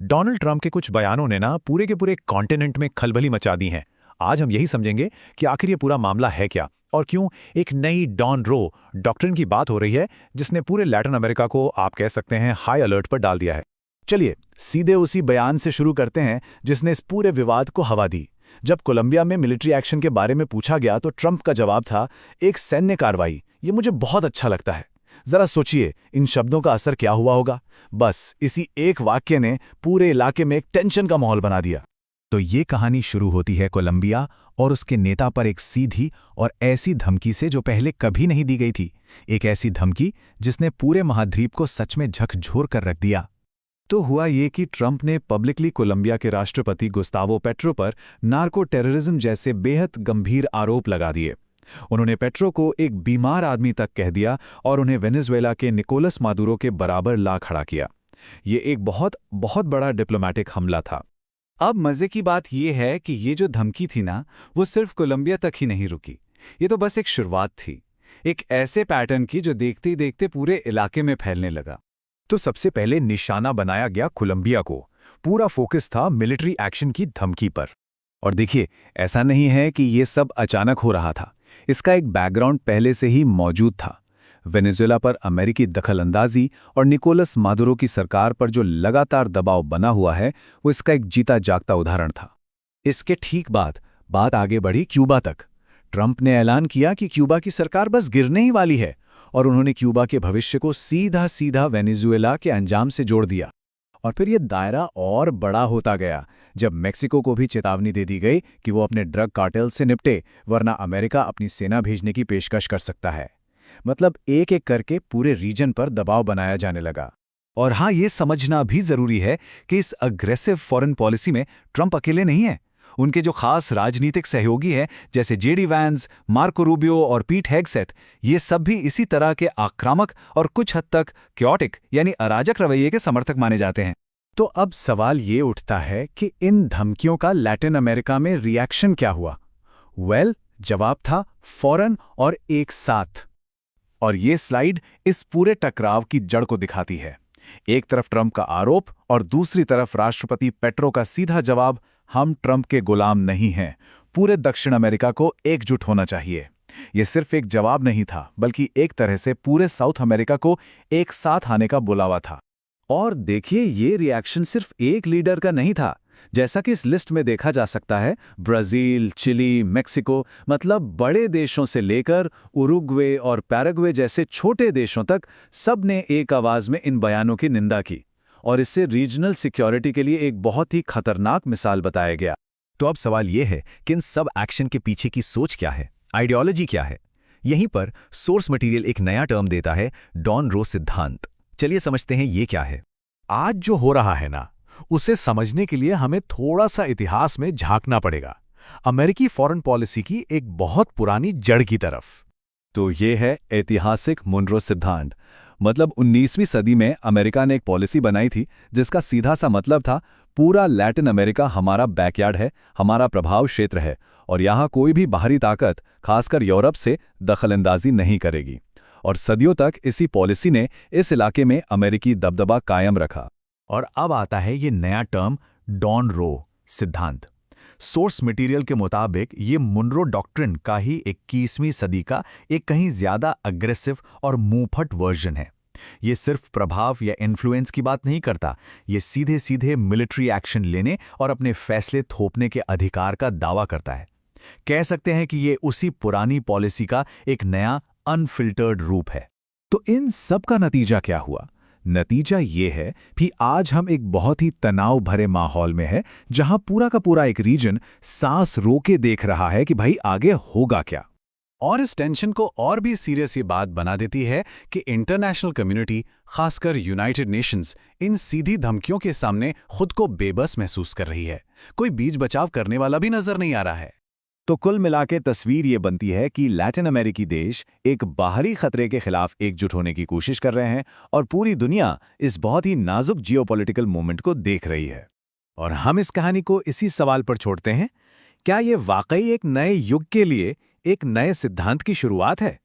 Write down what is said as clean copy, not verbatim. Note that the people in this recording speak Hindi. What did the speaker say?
डोनाल्ड ट्रंप के कुछ बयानों ने ना पूरे के पूरे कॉन्टिनेंट में खलबली मचा दी है। आज हम यही समझेंगे कि आखिर ये पूरा मामला है क्या और क्यों एक नई डॉन रो डॉक्ट्रिन की बात हो रही है जिसने पूरे लैटिन अमेरिका को आप कह सकते हैं हाई अलर्ट पर डाल दिया है। चलिए सीधे उसी बयान से शुरू करते हैं जिसने इस पूरे विवाद को हवा दी। जब कोलंबिया में मिलिट्री एक्शन के बारे में पूछा गया तो ट्रंप का जवाब था, एक सैन्य कार्रवाई। ये मुझे बहुत अच्छा लगता है। जरा सोचिए इन शब्दों का असर क्या हुआ होगा। बस इसी एक वाक्य ने पूरे इलाके में एक टेंशन का माहौल बना दिया। तो ये कहानी शुरू होती है कोलंबिया और उसके नेता पर एक सीधी और ऐसी धमकी से जो पहले कभी नहीं दी गई थी। एक ऐसी धमकी जिसने पूरे महाद्वीप को सच में झकझोर कर रख दिया। तो हुआ ये कि ट्रंप ने पब्लिकली कोलंबिया के राष्ट्रपति गुस्तावो पेट्रो पर नार्को टेररिज्म जैसे बेहद गंभीर आरोप लगा दिए। उन्होंने पेट्रो को एक बीमार आदमी तक कह दिया और उन्हें वेनेजुएला के निकोलस मादुरो के बराबर ला खड़ा किया। ये एक बहुत बहुत बड़ा डिप्लोमैटिक हमला था। अब मजे की बात यह है कि ये जो धमकी थी ना, वो सिर्फ कोलंबिया तक ही नहीं रुकी। ये तो बस एक शुरुआत थी, एक ऐसे पैटर्न की जो देखते ही देखते पूरे इलाके में फैलने लगा। तो सबसे पहले निशाना बनाया गया कोलंबिया को। पूरा फोकस था मिलिट्री एक्शन की धमकी पर। और देखिए, ऐसा नहीं है कि ये सब अचानक हो रहा था। इसका एक बैकग्राउंड पहले से ही मौजूद था। वेनेजुएला पर अमेरिकी दखलंदाजी और निकोलस मादुरो की सरकार पर जो लगातार दबाव बना हुआ है, वो इसका एक जीता जागता उदाहरण था। इसके ठीक बाद बात आगे बढ़ी क्यूबा तक। ट्रंप ने ऐलान किया कि क्यूबा की सरकार बस गिरने ही वाली है और उन्होंने क्यूबा के भविष्य को सीधा सीधा वेनेजुएला के अंजाम से जोड़ दिया। और फिर ये दायरा और बड़ा होता गया जब मेक्सिको को भी चेतावनी दे दी गई कि वो अपने ड्रग कार्टेल से निपटे, वरना अमेरिका अपनी सेना भेजने की पेशकश कर सकता है। मतलब एक एक करके पूरे रीजन पर दबाव बनाया जाने लगा। और हाँ, ये समझना भी जरूरी है कि इस अग्रेसिव फॉरेन पॉलिसी में ट्रंप अकेले नहीं है। उनके जो खास राजनीतिक सहयोगी हैं जैसे जेडी वैंस, मार्को रूबियो और पीट हेगसेथ, ये सब भी इसी तरह के आक्रामक और कुछ हद तक क्योटिक यानी अराजक रवैये के समर्थक माने जाते हैं। तो अब सवाल ये उठता है कि इन धमकियों का लैटिन अमेरिका में रिएक्शन क्या हुआ? जवाब था फौरन और एक साथ। और ये स्लाइड इस पूरे टकराव की जड़ को दिखाती है। एक तरफ ट्रंप का आरोप और दूसरी तरफ राष्ट्रपति पेट्रो का सीधा जवाब, हम ट्रंप के गुलाम नहीं हैं। पूरे दक्षिण अमेरिका को एकजुट होना चाहिए। यह सिर्फ एक जवाब नहीं था, बल्कि एक तरह से पूरे साउथ अमेरिका को एक साथ आने का बुलावा था। और देखिए, ये रिएक्शन सिर्फ एक लीडर का नहीं था। जैसा कि इस लिस्ट में देखा जा सकता है, ब्राजील, चिली, मेक्सिको, मतलब बड़े देशों से लेकर उरुग्वे और पैराग्वे जैसे छोटे देशों तक सब ने एक आवाज में इन बयानों की निंदा की। और इससे रीजनल सिक्योरिटी के लिए एक बहुत ही खतरनाक मिसाल बताया गया। तो अब सवाल यह है कि इन सब एक्शन के पीछे की सोच क्या है, आइडियोलॉजी क्या है? यहीं पर सोर्स मटेरियल एक नया टर्म देता है, डॉन रो सिद्धांत। चलिए समझते हैं ये क्या है। आज जो हो रहा है ना, उसे समझने के लिए हमें थोड़ा सा इतिहास में झांकना पड़ेगा, अमेरिकी फॉरेन पॉलिसी की एक बहुत पुरानी जड़ की तरफ। तो ये है ऐतिहासिक मुनरो सिद्धांत। मतलब 19वीं सदी में अमेरिका ने एक पॉलिसी बनाई थी जिसका सीधा सा मतलब था, पूरा लैटिन अमेरिका हमारा बैकयार्ड है, हमारा प्रभाव क्षेत्र है और यहाँ कोई भी बाहरी ताकत, खासकर यूरोप से, दखलंदाजी नहीं करेगी। और सदियों तक इसी पॉलिसी ने इस इलाके में अमेरिकी दबदबा कायम रखा। और अब आता है ये नया टर्म, डॉन रो सिद्धांत। सोर्स मटेरियल के मुताबिक ये मुनरो डॉक्ट्रिन का ही 21वीं सदी का एक कहीं ज्यादा अग्रेसिव और मुंहफट वर्जन है। ये सिर्फ प्रभाव या इन्फ्लुएंस की बात नहीं करता, ये सीधे सीधे मिलिट्री एक्शन लेने और अपने फैसले थोपने के अधिकार का दावा करता है। कह सकते हैं कि ये उसी पुरानी पॉलिसी का एक नया अनफिल्टर्ड रूप है। तो इन सब का नतीजा क्या हुआ? नतीजा ये है कि आज हम एक बहुत ही तनाव भरे माहौल में है, जहां पूरा का पूरा एक रीजन सांस रोके देख रहा है कि भाई आगे होगा क्या। और इस टेंशन को और भी सीरियस ये बात बना देती है कि इंटरनेशनल कम्युनिटी, खासकर यूनाइटेड नेशंस, इन सीधी धमकियों के सामने खुद को बेबस महसूस कर रही है। कोई बीच बचाव करने वाला भी नजर नहीं आ रहा है। तो कुल मिलाके तस्वीर ये बनती है कि लैटिन अमेरिकी देश एक बाहरी खतरे के खिलाफ एकजुट होने की कोशिश कर रहे हैं और पूरी दुनिया इस बहुत ही नाजुक जियोपॉलिटिकल मोमेंट को देख रही है। और हम इस कहानी को इसी सवाल पर छोड़ते हैं, क्या ये वाकई एक नए युग के लिए एक नए सिद्धांत की शुरुआत है?